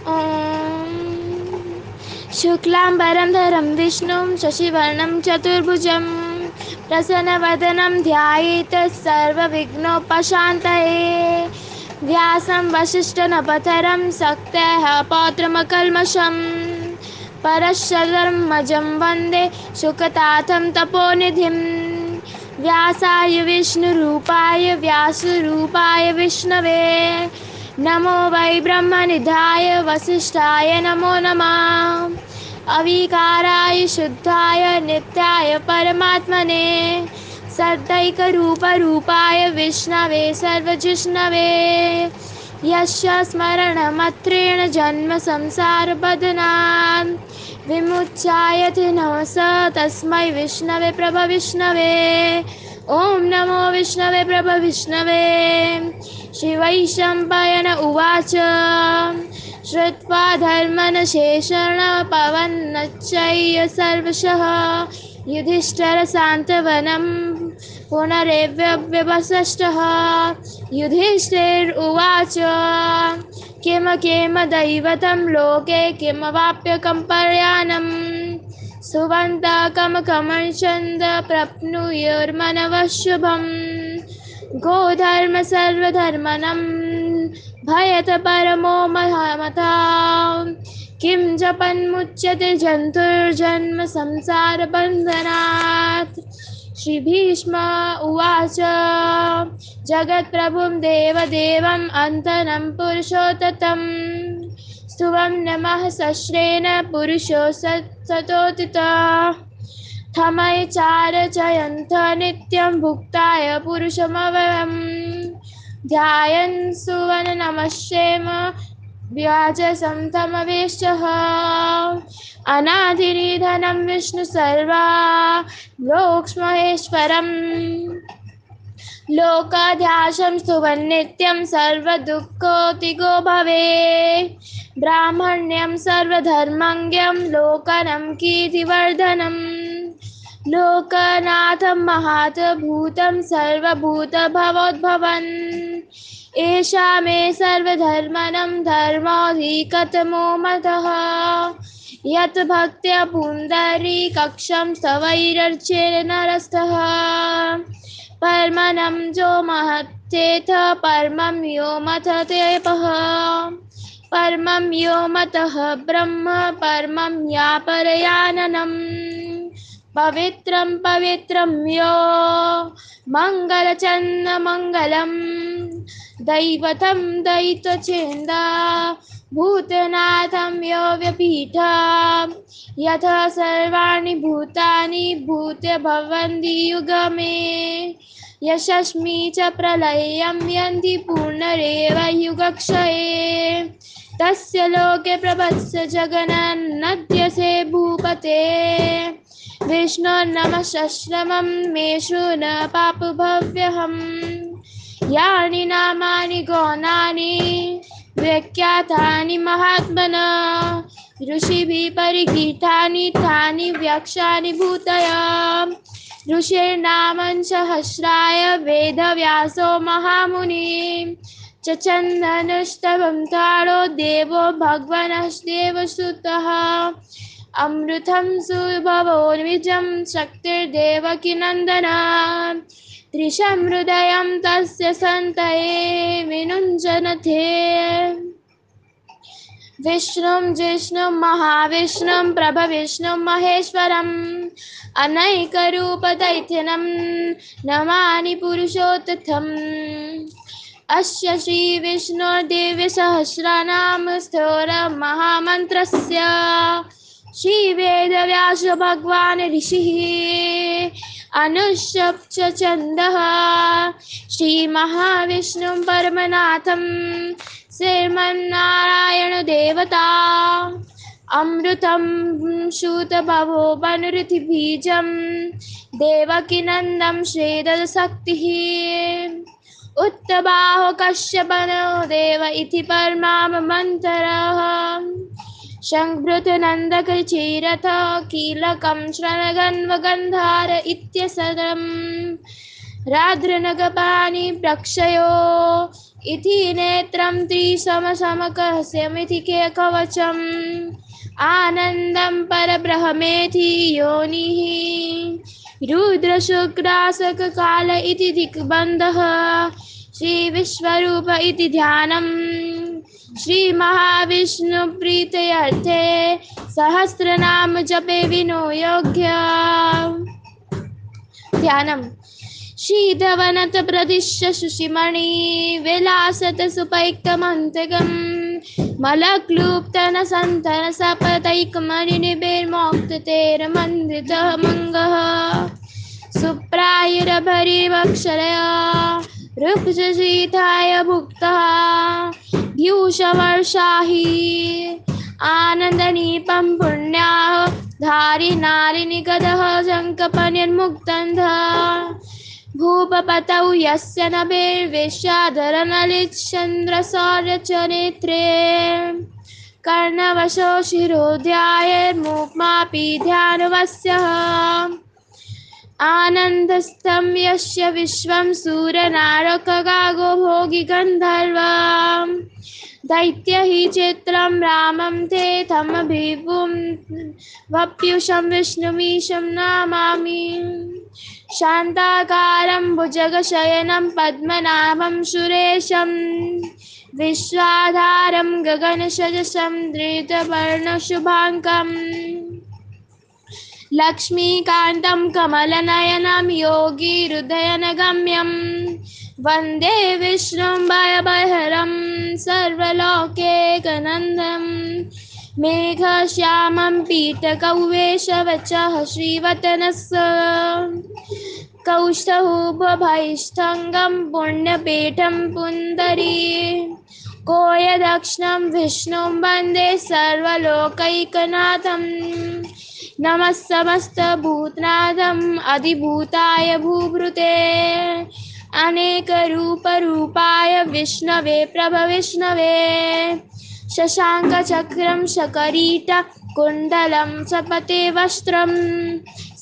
ॐ शुक्लाम्बरधरं विष्णुं शशिवर्णं चतुर्भुजं प्रसन्नवदनं ध्यायेत् सर्वविघ्नोपशान्तये। व्यासं वसिष्ठनपथरं शक्तः पौत्रमकल्मषं परशर्मजं वन्दे शुकताथं तपोनिधिं। व्यासाय विष्णुरूपाय व्यासरूपाय विष्णवे नमो वै ब्रह्मनिधाय वसिष्ठाय नमो नमः। अविकाराय शुद्धाय नित्याय परमात्मने सदैकरूपरूपाय विष्णवे सर्वजिष्णवे। यस्य स्मरणमात्रेण जन्म संसारबन्धनात् विमुच्यते नमः तस्मै विष्णवे प्रभविष्णवे। ॐ नमो विष्णवे प्रभविष्णवे। श्रीवैशम्पायन उवाच श्रुत्वा धर्मनशेषेण पवनश्चैव सर्वशः युधिष्ठिरसान्त्वनं पुनरेव्यवसिष्ठः। युधिष्ठिरुवाच किं दैवतं लोके किमवाप्यकं प्रयाणम् सुवन्तकमकमर्चन्द प्राप्नुयुर्मनवः शुभम्। गोधर्म सर्वधर्मनं भयत परमो महामता किं जपन्मुच्यते जन्तुर्जन्म संसारबन्धनात्। श्रीभीष्म उवाच जगत्प्रभुं देवदेवम् अन्तरं पुरुषोत्तमं स्तुवं नमः सस्रेण पुरुषो सतोत्थितः। थमय चारचयन्त नित्यं भुक्ताय पुरुषमव्ययम् ध्यायन् सुवन नमस्येम व्याजसं तमवेशः। अनादिनिधनं विष्णु सर्वा लोक्ष्महेश्वरम् लोकाध्यासं स्तुवन्नित्यं सर्वदुःखोतिगो भवे। ब्राह्मण्यं सर्वधर्मज्ञं लोकनं कीर्तिवर्धनम् लोकनाथं महाभूतं सर्वभूतभवोद्भवन्। एषा मे सर्वधर्मनं धर्मोऽधिकतमो मतः यत् भक्त्या पुण्डरीकक्षं स्तवैरर्चेन नरस्तः। परमनं जो महत्येथ परमं यो मथतेपः परमं यो मतः ब्रह्म परमं यापरयाननम्। पवित्रं पवित्रं यो मङ्गलचन्दमङ्गलं दैवतं दैत्यचेन्दा भूतनाथं यो व्यपीठ यथा सर्वाणि भूतानि भूत्य भवन्ति युगमे। यशस्मि च प्रलयं यन्ति पुनरेव युगक्षये तस्य लोके प्रभस्य जगन्नद्यसे भूपते। विष्णोर्नमः सहस्रनामं मे शृण पापभव्यहम्। यानि नामानि गौणानि व्याख्यातानि महात्मना ऋषिभिः परिगृहीतानि तानि व्याख्यानि भूतया। ऋषिर्नामं सहस्राय वेदव्यासो महामुनिः चन्दनस्तवं तारो देवो भगवानस्देवसुतः। अमृतं सुभवो निजं शक्तिर्देवकीनन्दना त्रिशं हृदयं तस्य सन्तये विनुञ्जनते। विष्णुं जिष्णुं महाविष्णुं प्रभविष्णुं महेश्वरम् अनेकरूपदैत्यनं नमामि पुरुषोत्तमम्। अस्य श्रीविष्णोर्दिव्यसहस्रनाम स्तोत्रमहामन्त्रस्य श्रीवेदव्यास भगवान् ऋषिः अनुष्टुप् छन्दः। श्रीमहाविष्णुं परमनाथं श्रीमन्नारायण देवता अमृतं सूतभवो वनऋतिबीजं देवकीनन्दं श्रीदशक्तिः उत्तबाहो कश्यपनो देव इति परमामन्त्रः। शङ्भृतनन्दकचिरथ कीलकं श्रवगन्धर इत्यसरं राद्रनगपाणि प्रक्षयो इति नेत्रं त्रिसमसमकस्यमिति कवचम् आनन्दं परब्रह्मेति योनिः रुद्रशुक्रासककाल इति दिग्बन्धः श्रीविश्वरूप इति ध्यानम् श्रीमहाविष्णुप्रीत्यर्थे सहस्रनाम जपे विनियोग्य ध्यानम् शीतवनत प्रदिश्य शुशिमणि विलासत सुपैक्तमन्तकम् मलक्लुप्तन सन्तन सपतैकमणिनिबैर्मोक्ततेरमन्दितः मङ्गः सुप्रायुरभरिवक्षरया ऋक्षसीताय भुक्तः द्यूषवर्षाहि आनन्दनीपं पुण्याः धारि नारिनिगदः शङ्कपनिर्मुक्तन्धः भूपपतौ यस्य नभेर्विश्याधरनलिश्चन्द्रसौर्यचनेत्रे कर्णवशो शिरोध्यायैर्मुक्मापि ध्यानवस्यः आनन्दस्थं यस्य विश्वं सूरनारकगागो भोगि गन्धर्वा दैत्य हि चित्रं रामं ते तमभिभुं वप्युषं विष्णुमीशं नमामि शान्ताकारं भुजगशयनं पद्मनाभं सुरेशं विश्वाधारं गगनसदृशं धृतवर्णशुभाङ्गम् लक्ष्मीकान्तं कमलनयनं योगिहृदयनगम्यं वन्दे विष्णुं भयभयहरं सर्वलोकैकनन्दं मेघश्यामं पीतकौवेशवचः श्रीवतनस्य कौस्तुभभैष्ठङ्गं पुण्यपीठं पुन्दरी कोयदक्षिणं विष्णुं वन्दे सर्वलोकैकनाथम् नमः समस्तभूतनाथम् अधिभूताय भूभृते अनेकरूपरूपाय विष्णवे प्रभविष्णवे शशाङ्कचक्रं शकरीटकुण्डलं सपते वस्त्रं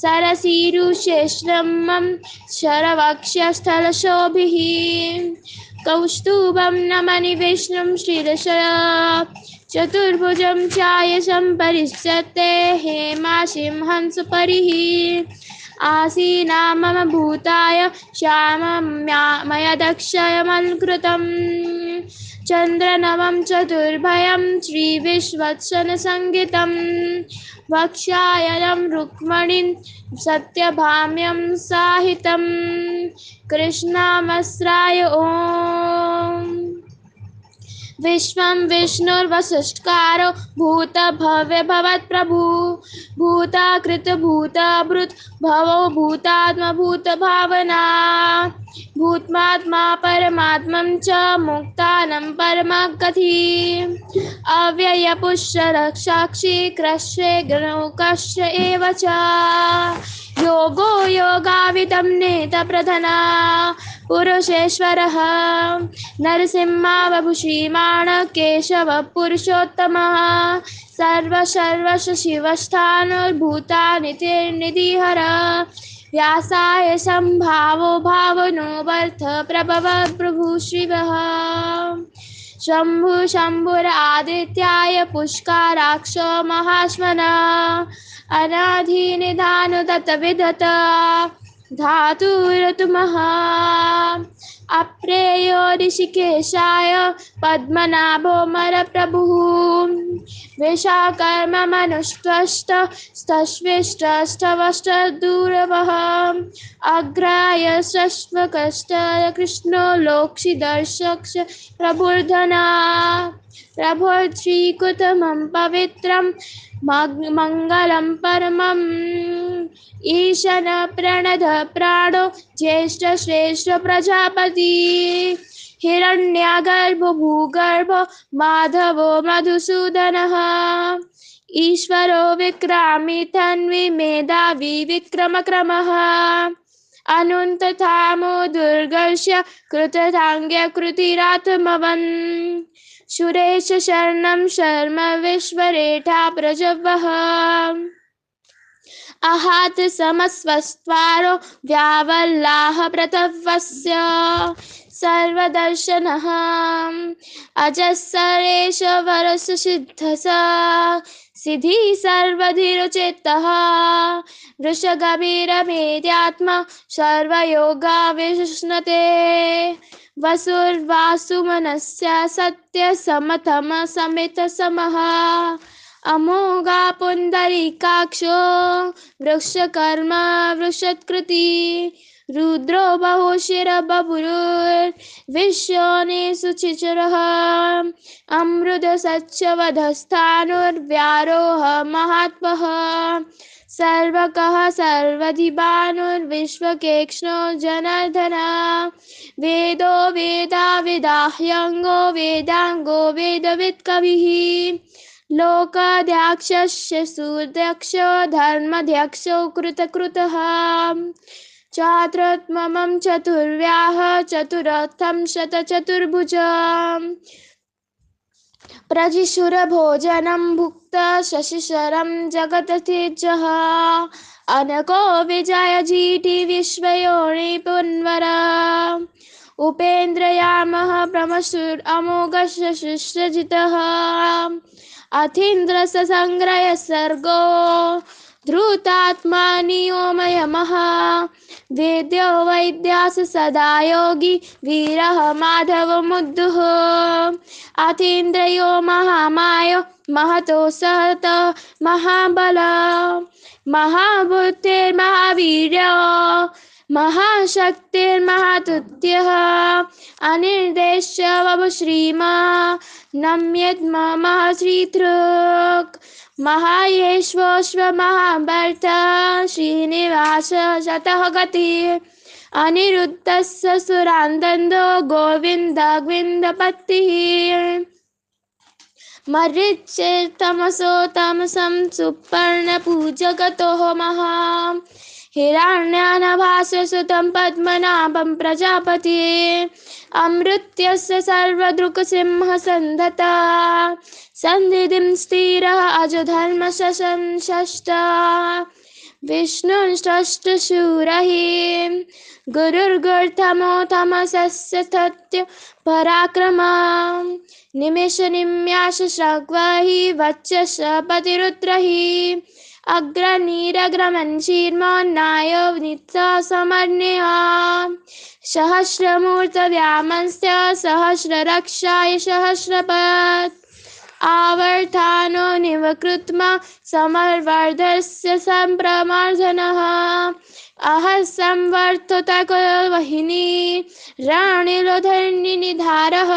सरसीरुशेषं शरवक्षस्थलशोभिः कौस्तुभं नमनि विष्णुं शिरसः चतुर्भुजं चायसं परिष्यते हेमाशिं हंसपरिः आसीना मम भूताय श्याममयदक्षयमलङ्कृतं चन्द्रनवं चतुर्भयं श्रीविश्वत्सनसंज्ञितं वक्षायनं रुक्मणीं सत्यभाम्यं साहितं कृष्णामस्राय ॐ विश्वं विष्णुर्वसिष्ठकारो भूतभव्य भवत्प्रभु भूताकृत भूतभृत् भवो भूतात्मा भूतभावना भूतमात्मा परमात्मं च मुक्तानं परमगति अव्ययपुष्यरक्षाक्षी कृष्णे गणौकस्य एव च योगो योगावितं नेतप्रधना पुरुषेश्वरः नरसिंहवपुषीमान् केशवः पुरुषोत्तमः सर्वस्य शिवस्थाणुर्भूतानिधिहर व्यासाय सम्भावो भावनो वर्थ प्रभव प्रभु शिवः शम्भुरादित्याय पुष्कराक्ष महाश्मना अनाधिनिधान तत्विदत धातुरतुमः अप्रेयो ऋषिकेशाय पद्मनाभो मरप्रभुः विशाकर्ममनुष्टस्तस्विष्टस्तवष्टदूरवः अग्राय शश्वकश्च कृष्णो लोक्षिदर्शक्ष प्रबुर्धना प्रभोश्रीकुतमं पवित्रं मङ्गलं परमम् ईशन प्रणद प्राणो ज्येष्ठ श्रेष्ठ प्रजापति हिरण्यगर्भ भूगर्भ माधवो मधुसूदनः ईश्वरो विक्रामी तन्वी मेधावी विक्रमक्रमः अनुन्तथामो दुर्गस्य कृतधाङ्ग्य कृतिरात्मवन् सुरेश शरणं शर्म विश्वरेठा प्रजवः अहात समस्वस्त्वारो व्यावल्लाह प्रतवस्य सर्वदर्शनः अजस्सरेशवरस सिद्धसा सिद्धि सर्वधीरचेतः वृषगभीरमेध्यात्मा सर्वयोगाविष्णुते वसुर्वासुमनस्य सत्यसमतमसमितसमः अमोघा पुण्डरीकाक्षो वृक्षकर्म वृषत्कृति रुद्रो बहुशिरबभुरुर्विश्वनेषु चिचरः अमृतसच्चवधस्थाणुर्व्यारोह महात्मः सर्वकः सर्वधिबाणुर्विश्वकेक्ष्णो जनार्दन वेदो वेदाविदाह्यङ्गो वेदाङ्गो वेदवित्कविः लोकाध्यक्षस्य सूर्यक्षो धर्मध्यक्षो कृतकृतः चातुर्ममं चतुर्व्याह चतुरथं शतचतुर्भुज प्रजिशुरभोजनं भुक्त शशिशरं जगततेजः अनको विजयजीति विश्वयोनि पुन्वर उपेन्द्रयामः ब्रह्मशुर अमोघशशिश्रजितः अथीन्द्रसङ्ग्रय सर्गो धृतात्मा नियोमयमः वेद्यो वैद्यास सदा योगी वीरः माधवमुद्दुः अथीन्द्रयो महामायो महतो सहत महाबल महाबुद्धिर्महावीर्यो महाशक्तिर्महातुत्यः अनिर्देश्य वपुश्रीमा नम्यद्महाश्रीधृक् महायेश्वश्व महाभर्त श्रीनिवास शतः गति अनिरुद्धस्य सुरान्दन्दो गोविन्दगोविन्दपत्तिः मरीचिर्तमसो तमसं सुपर्णपूजगतो महा हिरण्यानभाससुतं पद्मनाभं प्रजापति अमृत्यस्य सर्वदृक्सिंहसन्धता सन्निधिं स्थिरः अजधर्मशंषष्ठ विष्णुष्टशूरः गुरुर्गुरुतमोतमसस्य सत्य पराक्रमा निमेषनिम्याशश्रग्वहि वच्चशपतिरुद्रहि अग्रनीरग्रमन्शीर्मोन्नाय नित्यसमन्यः सहस्रमूर्तव्यामस्य सहस्ररक्षाय सहस्रपत् आवर्तानो निवकृत्मा समर्वर्धस्य सम्प्रमार्जनः अहः संवर्ततकवहिनी राणिलोधर्निनिधारः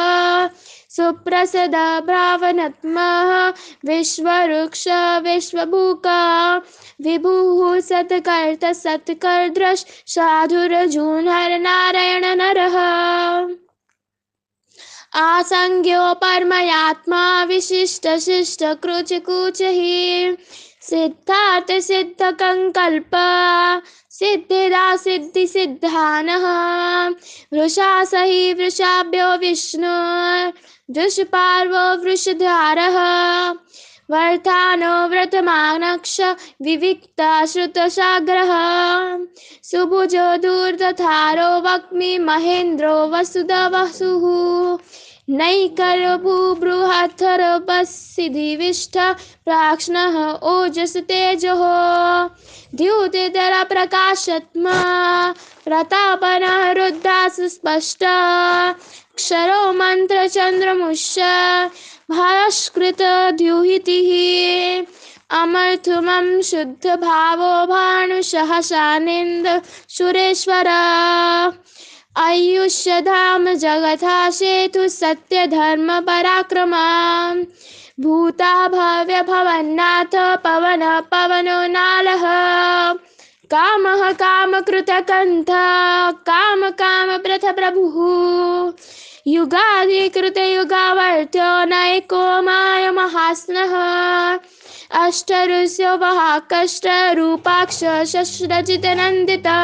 सुप्रसद ब्रावणत्मः विश्ववृक्ष विश्वभूका विभुः सत्कर्त सत्कर्दृश साधुरजूनर नारायण नरः आसंज्ञो परमयात्मा विशिष्ट शिष्ट क्रुच कुचः सिद्धार्थ सिद्ध कंकल्प सिद्धिदा सिद्धि सिद्धानः वृषा सहि वृषाभ्यो विष्णु वृषपार्वो वृषधारः वर्तानो व्रतमानक्ष विविक्ता श्रुतसाग्रः सुभुजो दूर्दधारो वक्मि महेन्द्रो वसुधवसुः नैकर्बुबृहत्थर्पसिद्धिविष्ठ प्राक्ष्णः ओजस तेजः द्युतिधर प्रकाशत्मा प्रतापनः रुद्रास स्पष्ट क्षरो मंत्र चंद्रमुष्य भास्कृत द्युहितिः अमर्थुमं शुद्ध भावो भानुसहसानंद सुरेश्वर आयुष्यधाम जगथा सेतु सत्य धर्म पराक्रमा भूता भव्य भवन्नाथ पवन पवनो नालः कामः कामकृतकन्थ काम काम प्रथ प्रभुः युगाधिकृत युगावर्त्यो नैको माय महास्नः अष्टरुष्यो महाकष्ट रूपाक्ष शस्त्रजितनन्दिता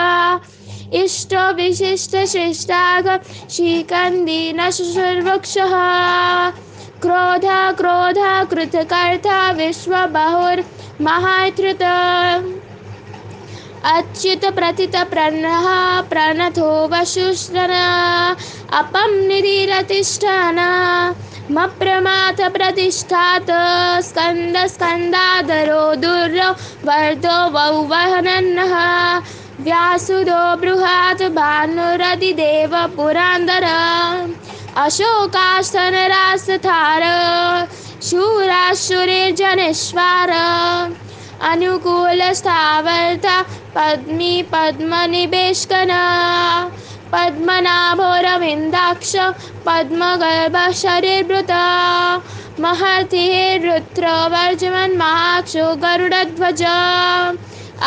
इष्टो विशिष्ट श्रेष्ठाग श्रीकन्दी नशुर्वक्षः क्रोध क्रोध कृतकर्ता विश्वबहुर्महात्रुत अच्युत प्रथित प्रणः प्रणथो वशुश्रन अपं निधिरतिष्ठन मप्रमाथ प्रतिष्ठात स्कंद स्कंदादरो दुर्यो वर्धो वौवहनन्नः व्यासुदो बृहत् भानुरतिदेव पुरान्दर अशोकास्तनरास्तथार शूराशुरेर्जनेश्वर अनुकूलस्थावर्ता पद्मी पद्मनिवेशकना पद्मनाभोरविन्दाक्ष पद्मगर्भ शरीरभृता महर्षिरुद्रवर्जमन्माक्षो गरुडध्वज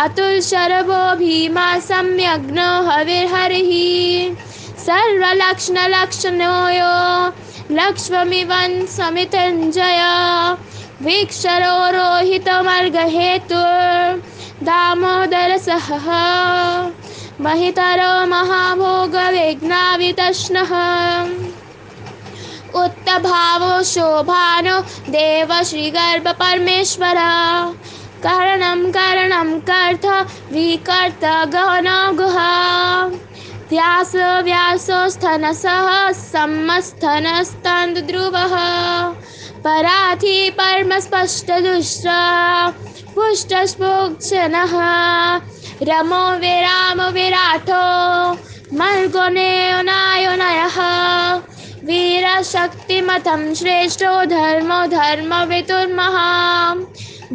अतुल शरभो भीमा सम्यग्नो हविर्हरिः सर्वलक्षणलक्षणोयो लक्ष्मीवन् समितञ्जय वीक्षरो रोहितमर्गहेतुर् दामोदरसः महितरो महाभोगविघ्नावितष्णः उत्तभावो शोभानो देव श्रीगर्भ परमेश्वर कारणं कर्थ विकर्त गहनो गुहा व्यास व्यासो स्तनसः सम्मस्थनस्तन्द्रुवः पराथी परमस्पष्टदुष्ट पुष्टस्पोक्षणः रमो विरामो विराटो मर्गोनेयोनायोनयः वीरशक्तिमतं श्रेष्ठो धर्मो धर्मवितुर्महा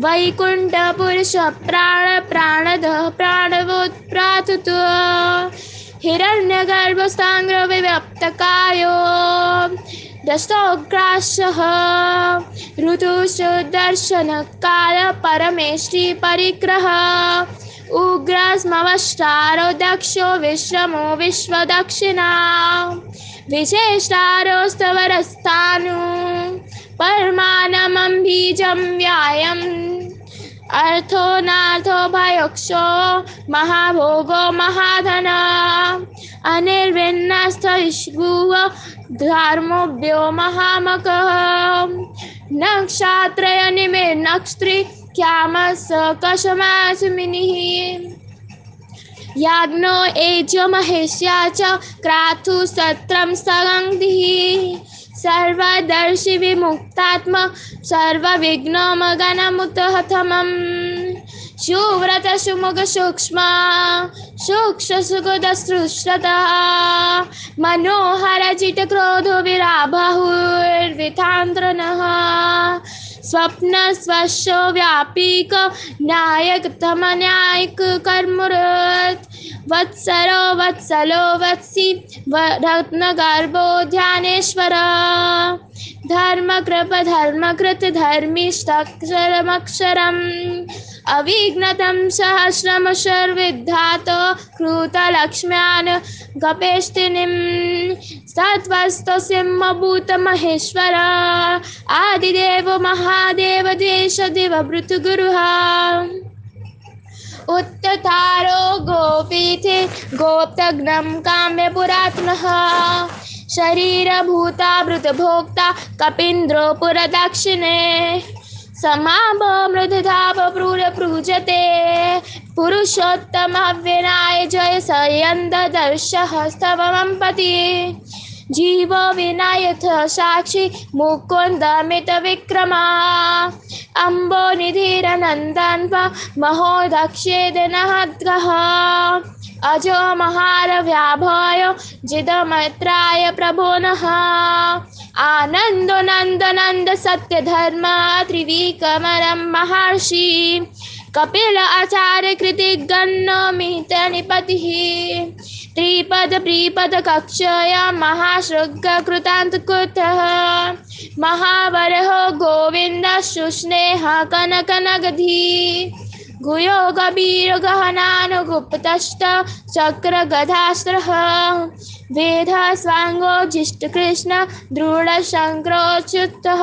वैकुण्ठपुरुष प्राण प्राणदः प्राणवोत्प्रातुतो हिरण्यगर्भस्ताङ्ग्रविव्यक्तकायो दशोग्रासः ऋतुसुदर्शनकाल परमेष्टि परिग्रह उग्रस्मवष्टारो दक्षो विश्रमो विश्वदक्षिणा विशेषारोस्तवरस्तानु परमानमं बीजं व्यायम् अर्थो नार्थो भयोक्षो महाभोगो महाधना अनिर्विन्नस्तैष्गुः धर्मोभ्यो महामकः नक्षत्रयनिमिर्नक्षत्री क्यामस कशमासुमिनिः याज्ञो एजो महेश्या च क्रातु सत्रं सगन्धिः सर्वदर्शि विमुक्तात्मा सर्वविघ्नमगनमुतहतमम् सुव्रत सुमुख सूक्ष्म सूक्ष्म सुगुदसृष्टतः मनोहर जित क्रोधो विराबाहुर्वितान्द्रनः स्वप्न स्वशो व्यापिक नायक तमन्यायक कर्मुरत वत्सरो वत्सलो वत्सी रत्नगर्भो ध्यानेश्वर धर्मकृप धर्मकृत धर्मिष्ठक्षरमक्षरम् अविघ्नतं सहस्रम सर्वविद्यातो कृतलक्ष्म्यान् गपेष्टिनीं सत्वस्तो सिंहभूत महेश्वर आदिदेव महादेव देशदेव भृतुगुरुः उत्ततारो गोपीथे गोप्तघ्नं काम्यपुरात्मनः शरीरभूता भृतभोक्ता कपीन्द्रो पुरदक्षिणे समाभ मृदधाप प्रूजते पुरुषोत्तम विनाय जय सयन्द दर्शः स्तवमपति जीवो विनायथ साक्षी मुकुन्दमित विक्रमा अम्बो निधिरनन्दन महोदक्षेदनहद्गः अजो महारव्याभय जिदमत्राय प्रभो नः आनन्दो नन्द नन्द सत्य धर्म त्रिविक्रमरं महर्षि कपिल आचार्य कृतिगन्नमित निपतिः त्रिपद प्रीपद कक्षय महाशृंग कृतान्तकृतः महावरः गोविन्द सुस्नेह कनकनगधी गुयो गभीर गहनानुगुप्तश्च चक्र गदास्त्रः वेद स्वांगो जिष्ट कृष्ण दृढ़ शंकरोच्युतः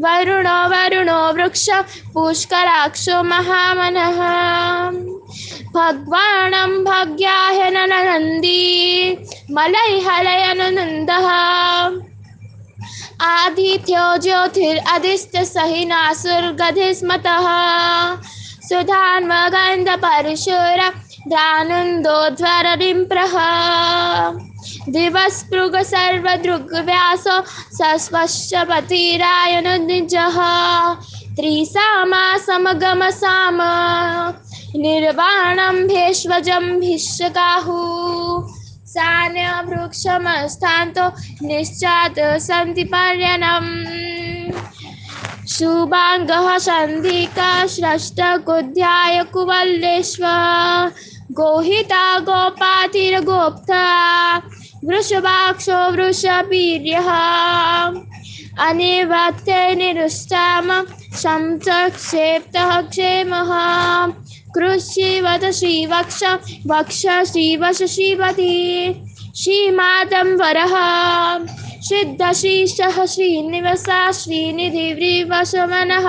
वरुणो वरुणो वृक्ष पुष्कराक्षो महामनः भगवानं भग्याहन नंदी मलयहलयनन्दः आदित्यो ज्योतिरधिष्ठ सहिनासुरगधिस्मतः सुधान्वगन्धपरशुर ध्यानन्दोध्वररिम्प्रः दिवस्पृग सर्वदृग्व्यासो सस्वश्चपतिरायनुनिजः त्रिसामा समगमसाम निर्वाणं भेष्वजं भिषकाहु सान्यवृक्षमस्थान्तो निश्चात् सन्ति पर्यनम् शुभांगः सन्धिका स्रष्टकुध्याय कुवल्लेश्व गोहिता गोपातिर्गोप्ता वृषभाक्षो वृषवीर्यः अनिवत्ते निरुष्टाम संक्षेप्तः क्षेमः कृषिवत श्रीवक्ष वक्ष श्रीवश श्रीवती श्रीमातंबरः सिद्धश्रीशः श्रीनिवसा श्रीनिधिव्रीवशमनः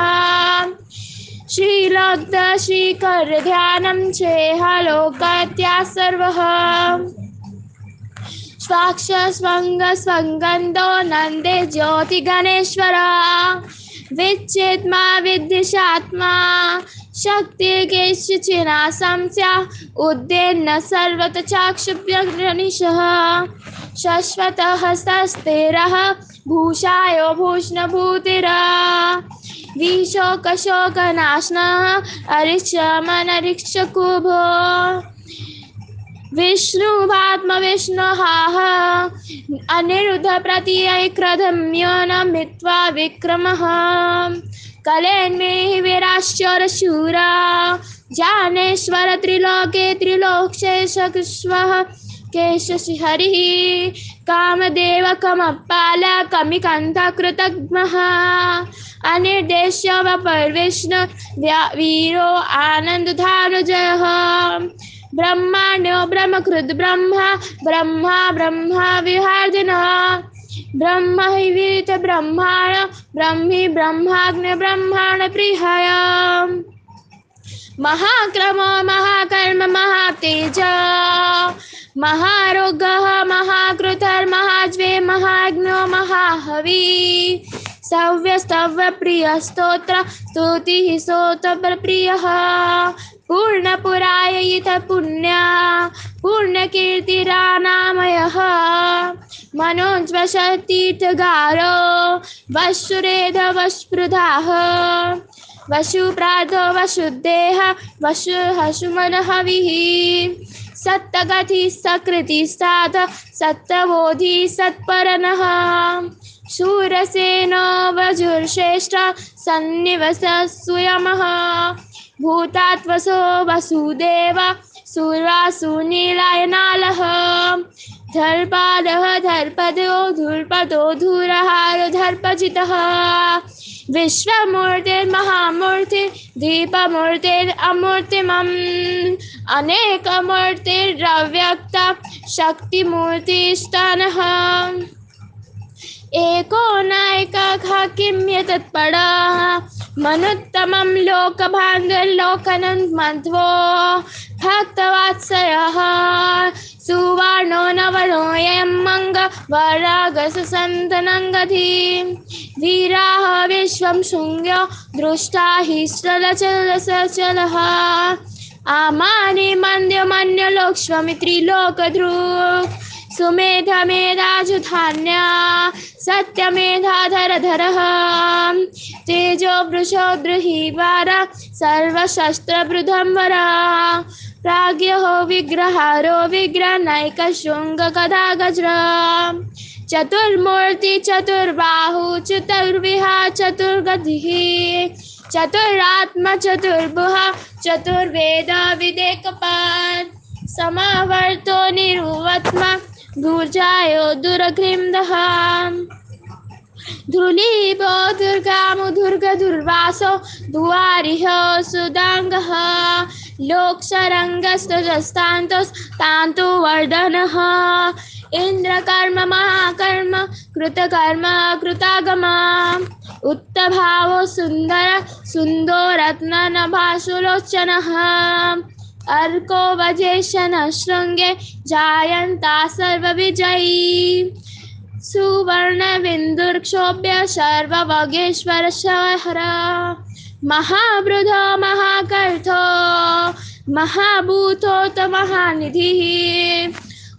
श्रीलब्ध श्रीकर ध्यानं चेहलोकत्या सर्वः स्वाक्ष स्वंग स्वंगंदो नंदे ज्योति गणेश्वर विच्छेत्मा विद्विषात्मा शक्ति केशचिना संस्या उद्देन्न सर्वत चाक्षुप्यग्रनिशः शश्वत हस्तस्तेरः भूषायो भूषणभूतिरा विशोकशोकनाशनः अरिक्षमनरिक्षकुभो विष्णुवात्मविष्णुहाः अनिरुद्ध प्रत्ययक्रधम्यो न मित्वा विक्रमः कलेन्मेहि वीराश्चरशूरा जानेश्वर त्रिलोके त्रिलोकशेषकृष्वः केशश्रीहरिः कामदेव कमपाल कमिकन्थ कृतघ्नः अनिर्देश्य वपर्विष्णु वीरो आनन्दधानुजयः ब्रह्माण्यो ब्रह्मकृद् ब्रह्मा ब्रह्मा ब्रह्मा विहार्दिनः ब्रह्म हि वीत ब्रह्माण ब्रह्मी ब्रह्माग्नि ब्रह्माण प्रियः महाक्रमो महाकर्म महातेज महारोगः महाकृतर्महाज्वे महाग्नो महाहवी सव्यस्तव्य प्रिय स्तोत्र स्तुतिः स्तोत्र प्रियः पूर्णपुरायित पुण्या पूर्णकीर्तिरानामयः मनोज्वशतीर्थगारो वशुरेध वस्पृधाः वशुप्राधो वसुदेह वशुहसुमनहविः सत्तगति सकृति साध सत्तबोधि सत्परनः शूरसेनो वजुर्श्रेष्ठ सन्निवस सुयमः भूतात्वसो वसुदेव सुरासुनीलायनालः धर्पादः धर्पदो धूर्पदो धूरहारो धर्पजितः विश्वमूर्तिर्महामूर्ति दीपमूर्तिरमूर्तिमम् अनेकमूर्तिरव्यक्त शक्तिमूर्तिस्तनः एको नायकः किं यत्तत्परा मनुत्तमं लोकभाङ्गलोकनन्मध्वो भक्तवात्सलः सुवर्णो नवरोऽयं मङ्गवरागससन्तनङ्गधी वीराः विश्वं शृङ्ग्यो दृष्टा हि सचलः आमानि मन्द्यमन्य लोक्ष्वमित्रिलोकधृक् सुमेधमेधाजुधान्या सत्यमेधाधरधरः तेजो वृषो द्रुहिवार सर्वशस्त्रबृधंवरा प्राज्ञो विग्रहारो विग्रहनैकशृङ्गगदा गज्र चतुर्मूर्ति चतुर्बाहु चतुर्विहा चतुर्गतिः चतुरात्मा चतुर्भुः चतुर्वेद विदेकपात् समावर्तो निरुवत्मा दुर्जायो दुरग्रिमदः धूलीभो दुर्गामो दुर्गदुर्वासो दुवारिः सुदांगः लोकशरङ्गस्तजस्तान्तोस्तान्तो वर्धनः इन्द्रकर्म महाकर्म कृतकर्म कृतागमा उत्तभावो सुन्दर सुन्दो रत्ननभासुलोचनः अर्को वजेशन शृंगे जायन्ता सर्वविजयी सुवर्ण बिन्दुर्क्षोभ्य सर्वभोगेश्वर शहर महावृधो महाकर्थो महाभूतोत महानिधिः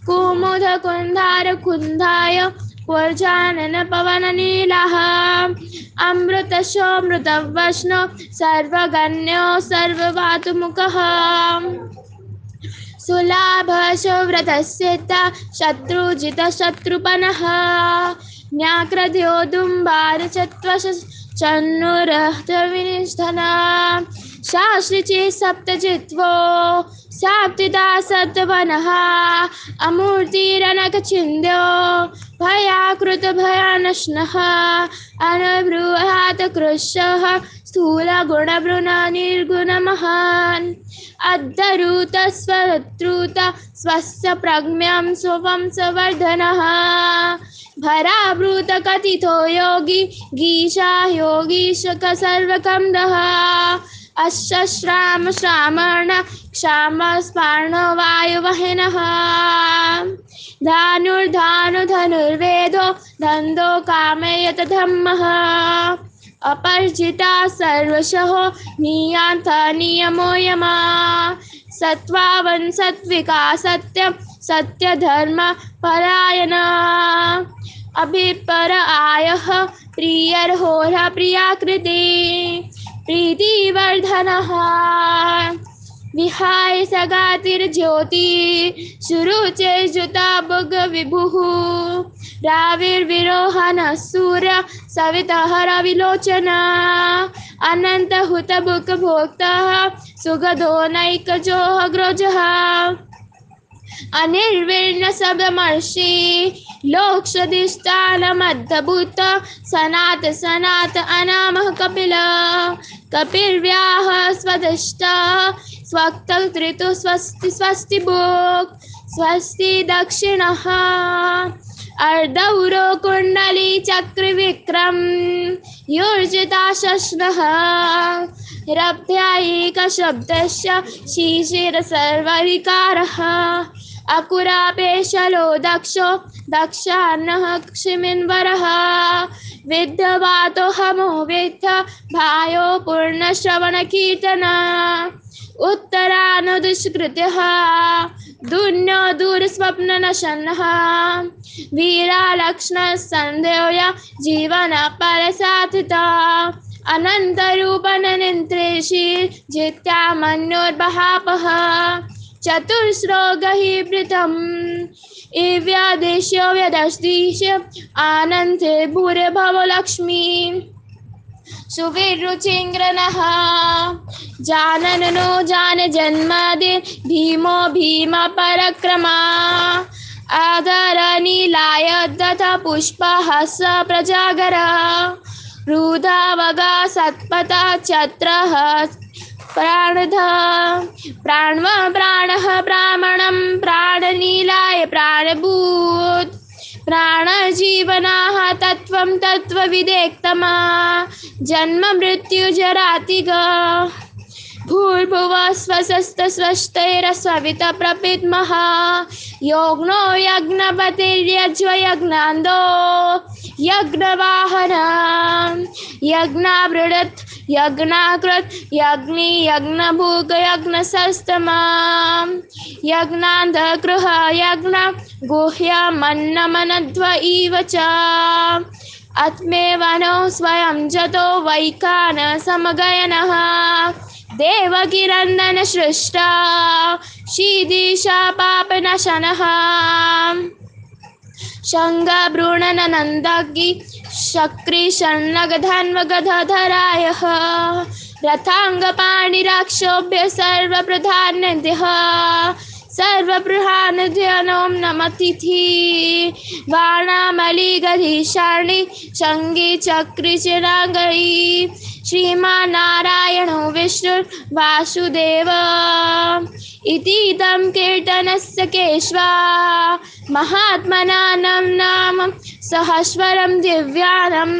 कुमुद कुन्धार कुन्धाय पूर्जानन पवननीलः अमृतशोऽमृतवष्णो सर्वगण्यो सर्ववातुमुखः सुलाभशोव्रतस्येता शत्रुजितशत्रुपनः न्याक्रद्योदुम्बारचत्वशन्नुरहतविनिष्ठना शाश्रिचे सप्तजित्वो साप्तिदा सप्तवनः अमूर्तिरनकचिन्त्यो भयाकृतभयानश्नः अनबृहात् कृशः स्थूलगुणवृणनिर्गुणमहान् अद्धरुतस्वरुत स्वस्य प्रज्ञां स्ववंशवर्धनः भरावृतकथितो योगी गीशा योगीशक सर्वकन्दः अश्रश्राम श्रामण क्षाम स्पार्ण वायुवहिनः धनुर्वेदो धन्दो कामयत धम्मः अपर्जिता सर्वशः नियान्त नियमो यमा सत्त्वावन् सत्त्विका सत्यं सत्यधर्म परायणा अभिपर आयः प्रियर्होरा प्रियाकृति प्रीतिवर्धनः विहाय सगातिर्ज्योति शुरुचेर्जुता भुग विभुः राविर्विरोहनः सूर्य सवितः रविलोचना अनन्तहुतभुक् भोक्तः सुगधो नैकजोः ग्रोजः अनिर्विण्ण शब्दमर्षि लोकसदिष्टानमद्भुत सनात अनामः कपिल कपिर्व्याह स्वदिष्टः स्वक्त ऋतु स्वस्ति भोक् स्वस्ति दक्षिणः अर्धौरो कुण्डली चक्रविक्रम योर्जिता शश्नः रभ्यायिकशब्दस्य शिशिर सर्वविकारः अकुरापेशलो दक्षो दक्षान्नः क्षिमिन्वरः विद्धवातो हमो विद्ध भायो पूर्णश्रवणकीर्तन उत्तरानुदुष्कृत्यः दुन्यो दूरस्वप्ननशनः वीरालक्ष्मणसन्देय जीवन परसाथिता अनन्तरूपननेत्रेषि जित्या मन्योर्बहापः चतुर्श्रोगहीवृतम् इव्यादेश्यो व्यदस्तिश आनन्ते भूरिभवो लक्ष्मी सुविरुचिङ्ग्रनः जाननो जान जन्मदि भीमो भीम पराक्रमा आदरनीलाय दत्त पुष्पहस प्रजागर रुधावगा सत्पथा छत्रः प्राणधा प्राणः ब्राह्मणं प्राणनीलाय प्राणभूत प्राणजीवनाः तत्त्वं तत्त्वविदेक्तमा जन्म मृत्यु जरातिग भूर्भुवः स्वसस्तस्वष्टैरस्ववित प्रपिद्मः योग्नो यज्ञपतिर्यज्वयज्ञान्दो यज्ञवाहन यज्ञावृडत् यज्ञाकृत यज्ञी यज्ञभुग यज्ञसस्तमा यज्ञान्धगृह यज्ञ गुह्यमन्नमनध्व इव च आत्मेवनो स्वयं जतो वैकान समगयनः देवकीनन्दन सृष्टा शीदीशा पापनाशनः शङ्गभ्रूणनन्दगी शक्रिषण्णगधन्वगधरायः रथाङ्गपाणिराक्षोभ्य सर्वप्रधानद्यः सर्वप्रधानद्यनों नमतिथि वाणामलिगधीशार्णि शङ्गी चक्री चिराङ्गई श्रीमान्नारायणो विष्णुर्वासुदेव इतीदं कीर्तनस्य केशवा महात्मनां नाम सहस्वरं दिव्यानम्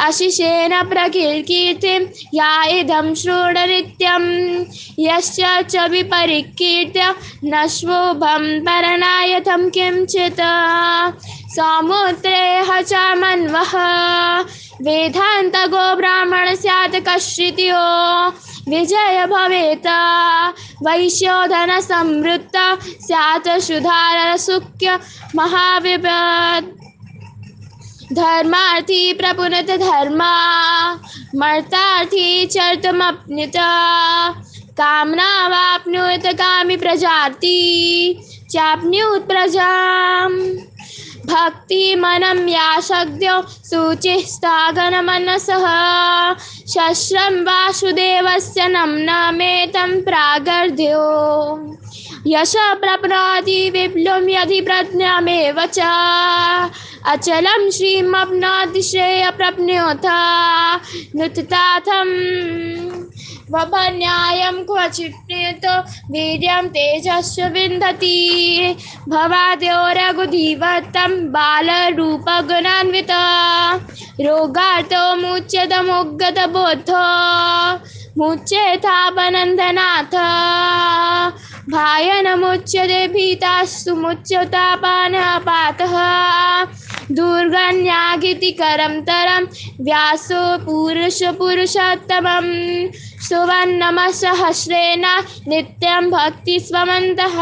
आशिषेण प्रकीर्तिं या इदं शृणुनित्यं यस्य च विपरिकीर्त्य नश्वोभं परनायतं किंचित् समुद्रेह च मन्वः वेदान्तगो ब्राह्मण स्यात् स्यात् कश्चित् विजय भवेत् वैश्योधन संवृत्त स्यात् सुधार सुख्य महाविपत् धर्मार्थी प्रपुनत धर्मा मर्तार्थी चर्तमप्नुत कामना वाप्नुत कामी प्रजाति चाप्नुत प्रजां भक्ति मनम याशक्त्यो शुचिस्तागन मनसः शस्त्रं वासुदेवस्य नम्नमेतं प्रागर्ध्यो यश प्राप्नोति विप्लुं यदि प्रज्ञामेव च अचलं श्रीमप्नोति श्रेय प्राप्नोथ नुतताथं वभन्यायं क्वचित् वीर्यं तेजस्व विन्दति भवाद्यो रघुधीवतं बालरूपगुणान्विता रोगार्तो मुच्यत मुग्गत बोद्धो मुच्येतापनन्दनाथ भायन मुच्यते भीतास्तु मुच्यतापानपातः दुर्गन्यागितिकरं तरं व्यासो पुरुषोत्तमं सुवर्णम सहस्रेण नित्यं भक्ति स्वमन्तः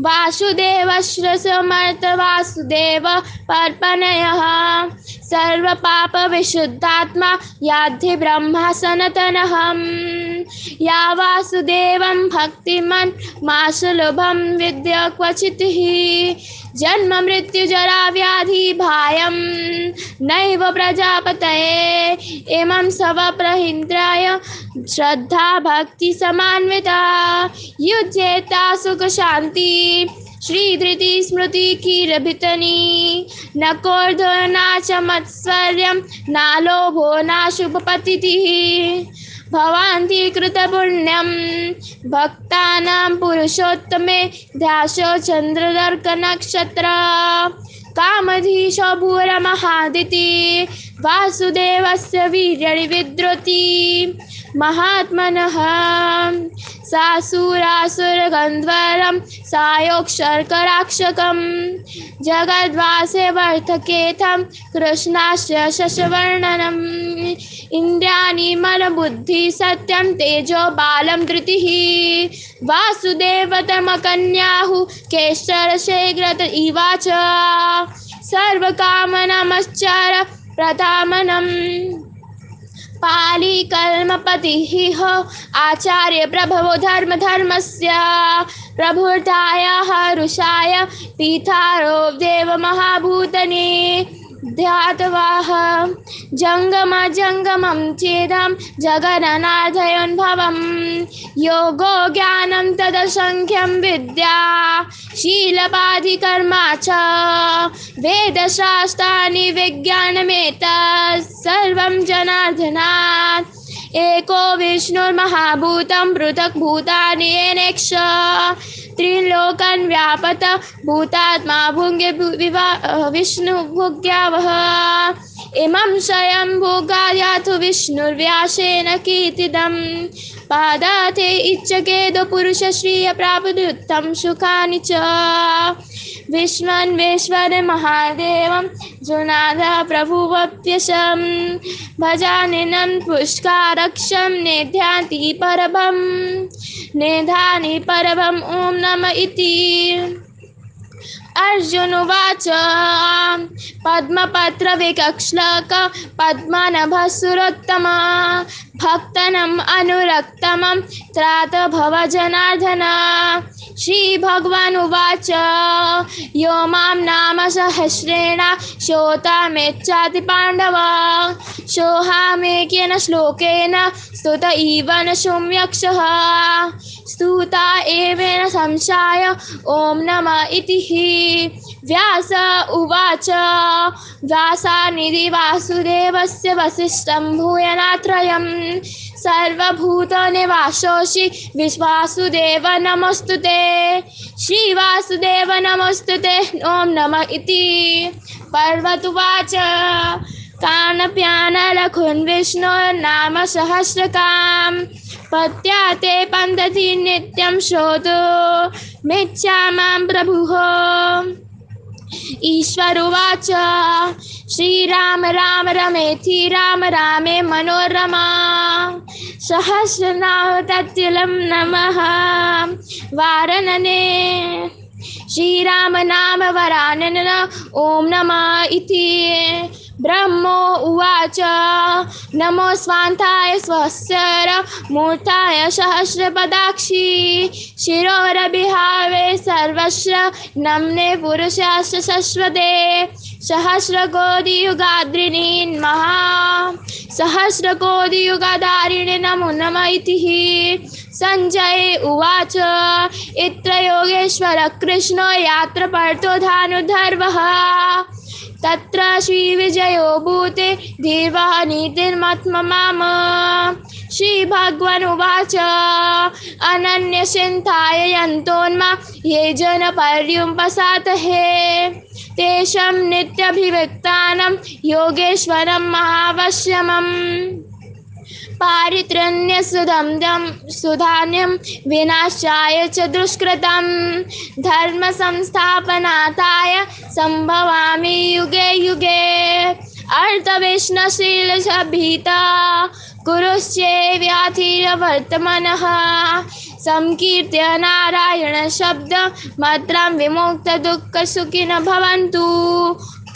वासुदेवश्रसमर्थ वासुदेव पर्पणयः सर्वपाप विशुद्धात्मा याद्धि ब्रह्मा सनातनः या वासुदेवं भक्तिमन् मासुलभं विद्य क्वचित् हि जन्म मृत्यु जरा व्याधि भायं नैव प्रजापतये इमं सव प्रहिन्द्राय श्रद्धा भक्ति समान्विता युज्येता सुख शांति श्री धृति स्मृति कीरभितनी न क्रोधो न च मत्सर्यं न लोभो न शुभपतिः भवान्ति कृतपुण्यं भक्तानां पुरुषोत्तमे ध्यासो चन्द्रदर्क नक्षत्र कामधीशो भूरमहादिति वासुदेवस्य वीर्यविद्रोति महात्मनः सासुरासुरगन्धर्वं सायोगशर्कराक्षकं जगद्वासे वर्थकेथं कृष्णास्य शशवर्णनम् इन्द्रियाणि मनबुद्धि सत्यं तेजो बालं धृतिः वासुदेवतमकन्याहु केशरशेखरत इवाच सर्वकामनमश्चर प्रधामनम् पाली कल्मपतिः आचार्य प्रभवो धर्मस्य प्रभुताय हरुषाय पीठारो देव महाभूतने ध्यातवाह जंगमं चेदं जगन्नाथयोन्भवं योगो ज्ञानं तदसंख्यं विद्या शीलपाधिकर्मा च वेदशास्त्राणि विज्ञानमेतत् सर्वं जनार्दनात् एको विष्णुर्महाभूतं पृथक् भूतानि येनेक्ष त्रिलोकन् व्यापत भूतात्मा भुङ्गे विष्णुभुग्यावः इमं स्वयं भोगायाथु विष्णुर्व्यासेन कीर्तितं पादाते इच्छकेदो पुरुष श्रिय प्राप्तुत्तम सुखानि च विश्वन्वेश्वर महादेवं जुनाद प्रभुवप्यशं भजानिनं पुष्कारक्षं नेध्याति परभं ॐ नम इति अर्जुन उवाच पद्मपत्र विकक्ष्लक पद्मनभसुरोत्तम भक्तनम् अनुरक्तमं त्रात भव जनार्दन श्रीभगवान् उवाच यो मां नाम सहस्रेण श्रोतामेच्छाति पाण्डव सोऽहमेकेन श्लोकेन स्तुत इव न सौम्यक्षः स्तुता एवेन संशाय ॐ नमः इति व्यास उवाच व्यासानिधि वासुदेवस्य वसिष्ठं भूयनात्रयं सर्वभूतनिवासोऽसि विश्वासुदेव नमोस्तुते श्रीवासुदेव नमोस्तुते ॐ नमः इति पर्वतुवाच कानप्यानलखुन् विष्णोर्नाम सहस्रकां पत्याते पन्तति नित्यं श्रोतुमिच्छामां प्रभुः ईश्वर उवाच श्री राम राम रमेति राम रामे मनोरमा सहस्रनाम तत्तुल्यं नमः वारणने श्री राम नाम वरानन ओम नमः इति ब्रह्मो उवाच नमो स्वान्ताय स्वस्यर मूर्ताय सहस्रपदाक्षी शिरोरभिहावे सर्वस्र नम्ने पुरुषस्य शश्वते सहस्रकोटियुगाद्रिणीन् महा सहस्रकोटियुगधारिणे नमो नमः इति संजय उवाच इत्र योगेश्वर कृष्णो यात्र पर्तो धानुधर्वः तत्र श्रीविजयो भूते धीर्वः नीतिर्मत्ममाम श्रीभगवानुवाच अनन्यचिन्ताय यन्तोन्मा ये जनपर्युपसातहे तेषां नित्यभिव्यक्तानां योगेश्वरं महावश्यमम् पारित्रण्यसुधान्यं विनाशाय च दुष्कृतं धर्म संस्थापनार्थाय संभवामि युगे युगे अर्थवेष्णशीलभीता कुरुश्चे व्याधिरवर्तमनः संकीर्त्य नारायण शब्द मात्रां विमुक्त दुःख सुखिनः भवन्तु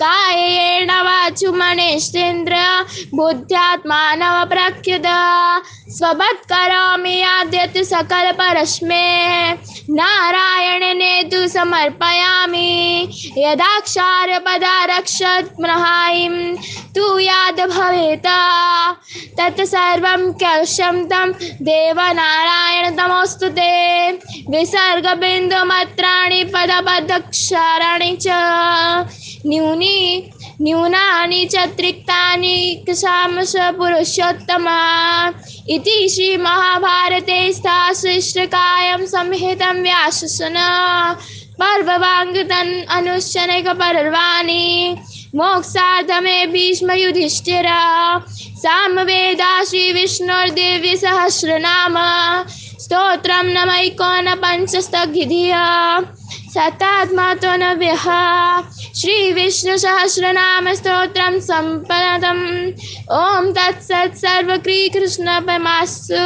कायेन वाचो मनसेन्द्रिय बुद्ध्यात्मानः प्रकृत स्वभावकरोमि यद्यत् सकल परस्मै नारायणे तु समर्पयामि यदाक्षरपदारक्षत्रहायिं तु याद भवेत् तत्सर्वं क्लेशं तं देवनारायण तमोस्तुते विसर्गबिन्दुमात्राणि पदपदक्षराणि च न्यूनानि च त्रिक्तानि क्षामस पुरुषोत्तम इति श्री महाभारते श्रीकायं संहितं व्याससन पर्ववाङ्गतन् अनुशनैक पर्वाणि मोक्षार्थमे भीष्म युधिष्ठिर सामवेदा श्री विष्णुर्दिव्य सहस्रनाम स्तोत्रं नमैकोनपञ्चस्तगिधिः शतात्मतो नव्यः श्री विष्णु सहस्रनाम स्तोत्रं सम्पन्नम् ओम तत्सत् सर्वश्री कृष्ण परमास्तु।